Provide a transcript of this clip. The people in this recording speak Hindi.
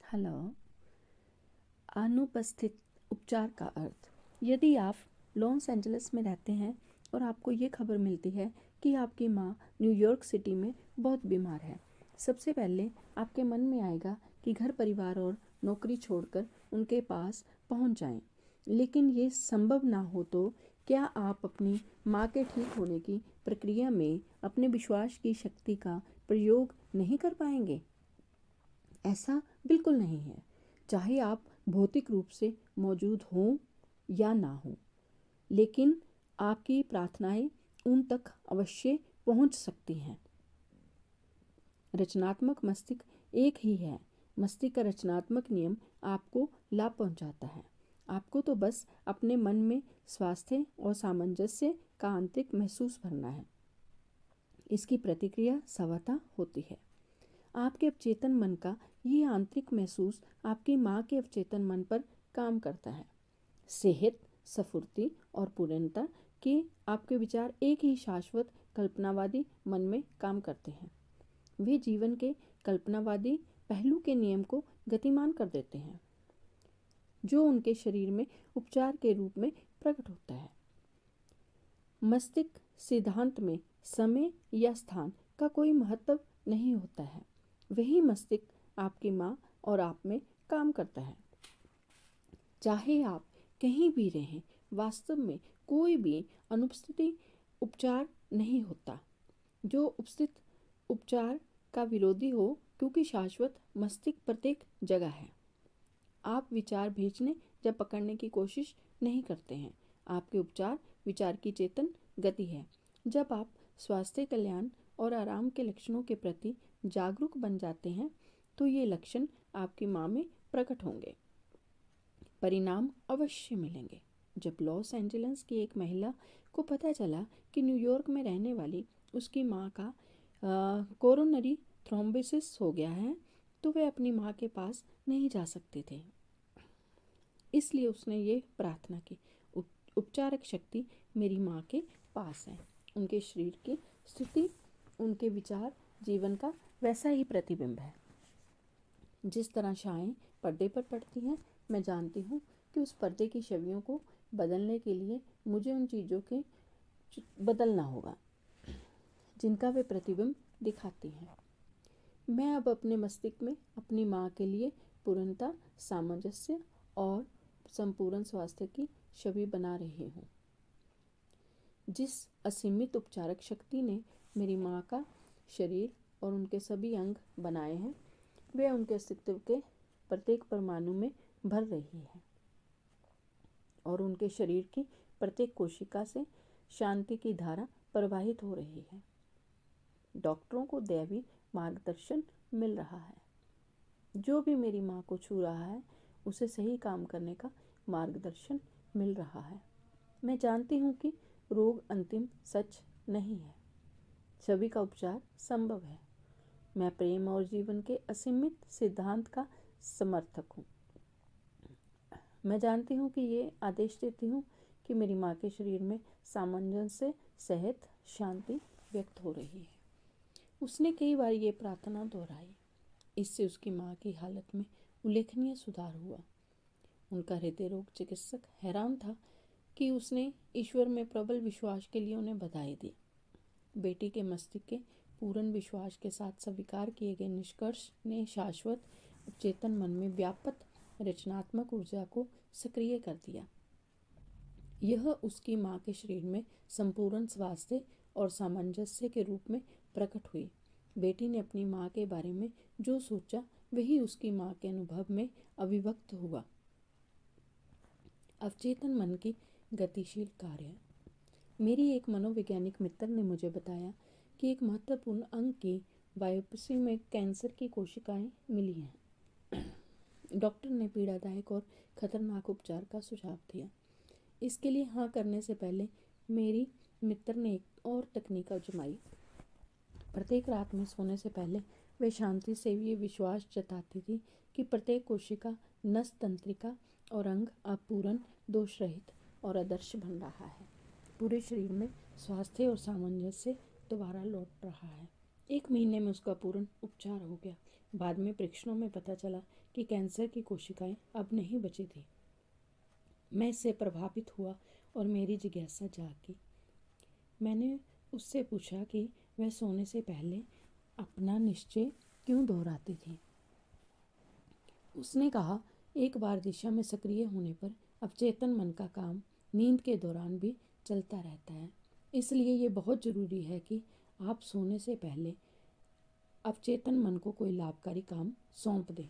हेलो। अनुपस्थित उपचार का अर्थ। यदि आप लॉस एंजलिस में रहते हैं और आपको ये खबर मिलती है कि आपकी माँ न्यूयॉर्क सिटी में बहुत बीमार है, सबसे पहले आपके मन में आएगा कि घर परिवार और नौकरी छोड़कर उनके पास पहुंच जाएं। लेकिन ये संभव ना हो तो क्या आप अपनी माँ के ठीक होने की प्रक्रिया में अपने विश्वास की शक्ति का प्रयोग नहीं कर पाएंगे? ऐसा बिल्कुल नहीं है। चाहे आप भौतिक रूप से मौजूद हों या ना हों, लेकिन आपकी प्रार्थनाएं उन तक अवश्य पहुंच सकती हैं। रचनात्मक मस्तिष्क एक ही है। मस्तिष्क का रचनात्मक नियम आपको लाभ पहुंचाता है। आपको तो बस अपने मन में स्वास्थ्य और सामंजस्य का आंतरिक महसूस भरना है। इसकी प्रतिक्रिया स्वतः होती है। आपके अवचेतन मन का ये आंतरिक महसूस आपकी माँ के अवचेतन मन पर काम करता है। सेहत, स्फूर्ति और पूर्णता के आपके विचार एक ही शाश्वत कल्पनावादी मन में काम करते हैं। वे जीवन के कल्पनावादी पहलू के नियम को गतिमान कर देते हैं, जो उनके शरीर में उपचार के रूप में प्रकट होता है। मस्तिष्क सिद्धांत में समय या स्थान का कोई महत्व नहीं होता है। वही मस्तिष्क आपकी माँ और आप में काम करता है। चाहे आप कहीं भी रहें, वास्तव में कोई भी अनुपस्थिति उपचार नहीं होता जो उपस्थित उपचार का विरोधी हो, क्योंकि शाश्वत मस्तिष्क प्रत्येक जगह है। आप विचार भेजने या पकड़ने की कोशिश नहीं करते हैं। आपके उपचार विचार की चेतन गति है। जब आप स्वास्थ्य, कल्याण और आराम के लक्षणों के प्रति जागरूक बन जाते हैं तो ये लक्षण आपकी माँ में प्रकट होंगे। परिणाम अवश्य मिलेंगे। जब लॉस एंजलिस की एक महिला को पता चला कि न्यूयॉर्क में रहने वाली उसकी माँ का कोरोनरी थ्रोम्बोसिस हो गया है, तो वे अपनी माँ के पास नहीं जा सकते थे। इसलिए उसने ये प्रार्थना की, उपचारक शक्ति मेरी माँ के पास है। उनके शरीर की स्थिति, उनके विचार, जीवन का वैसा ही प्रतिबिंब है। जिस तरह छाएं पर्दे पर पड़ती हैं, मैं जानती हूँ कि उस पर्दे की छवियों को बदलने के लिए मुझे उन चीज़ों के बदलना होगा जिनका वे प्रतिबिंब दिखाती हैं। मैं अब अपने मस्तिष्क में अपनी माँ के लिए पूर्णता, सामंजस्य और संपूर्ण स्वास्थ्य की छवि बना रही हूँ। जिस असीमित उपचारक शक्ति ने मेरी माँ का शरीर और उनके सभी अंग बनाए हैं, वे उनके अस्तित्व के प्रत्येक परमाणु में भर रही है और उनके शरीर की प्रत्येक कोशिका से शांति की धारा प्रवाहित हो रही है। डॉक्टरों को दैवी मार्गदर्शन मिल रहा है। जो भी मेरी माँ को छू रहा है उसे सही काम करने का मार्गदर्शन मिल रहा है। मैं जानती हूँ कि रोग अंतिम सच नहीं है। सभी का उपचार संभव है। मैं प्रेम और जीवन के असीमित सिद्धांत का समर्थक हूँ। मैं जानती हूँ कि ये आदेश देती हूँ कि मेरी माँ के शरीर में सामंजस्य, सेहत, शांति व्यक्त हो रही है। उसने कई बार ये प्रार्थना दोहराई। इससे उसकी माँ की हालत में उल्लेखनीय सुधार हुआ। उनका हृदय रोग चिकित्सक हैरान था कि उसने ईश्वर में प्रबल विश्वास के लिए उन्हें बधाई दी। बेटी के मस्तिष्क के पूर्ण विश्वास के साथ स्वीकार किए गए निष्कर्ष ने शाश्वत चेतन मन में व्यापक रचनात्मक ऊर्जा को सक्रिय कर दिया। यह उसकी माँ के शरीर में संपूर्ण स्वास्थ्य और सामंजस्य के रूप में प्रकट हुई। बेटी ने अपनी माँ के बारे में जो सोचा वही उसकी माँ के अनुभव में अभिव्यक्त हुआ। अवचेतन मन की गतिशील कार्य। मेरी एक मनोवैज्ञानिक मित्र ने मुझे बताया कि एक महत्वपूर्ण अंग की बायोप्सी में कैंसर की कोशिकाएं मिली हैं। डॉक्टर ने पीड़ादायक और खतरनाक उपचार का सुझाव दिया। इसके लिए हाँ करने से पहले मेरी मित्र ने एक और तकनीक आजमाई। प्रत्येक रात में सोने से पहले वे शांति से ये विश्वास जताती थी कि प्रत्येक कोशिका, नस तंत्रिका और अंग अब पूर्ण, दोष रहित और आदर्श बन रहा है। पूरे शरीर में स्वास्थ्य और सामंजस्य दोबारा लौट रहा है। 1 महीने में उसका पूर्ण उपचार हो गया। बाद में परीक्षणों में पता चला कि कैंसर की कोशिकाएं अब नहीं बची थी। मैं इससे प्रभावित हुआ और मेरी जिज्ञासा जागी। मैंने उससे पूछा कि वह सोने से पहले अपना निश्चय क्यों दोहराती थी। उसने कहा, एक बार दिशा में सक्रिय होने पर अवचेतन मन का काम नींद के दौरान भी चलता रहता है। इसलिए ये बहुत ज़रूरी है कि आप सोने से पहले अवचेतन मन को कोई लाभकारी काम सौंप दें।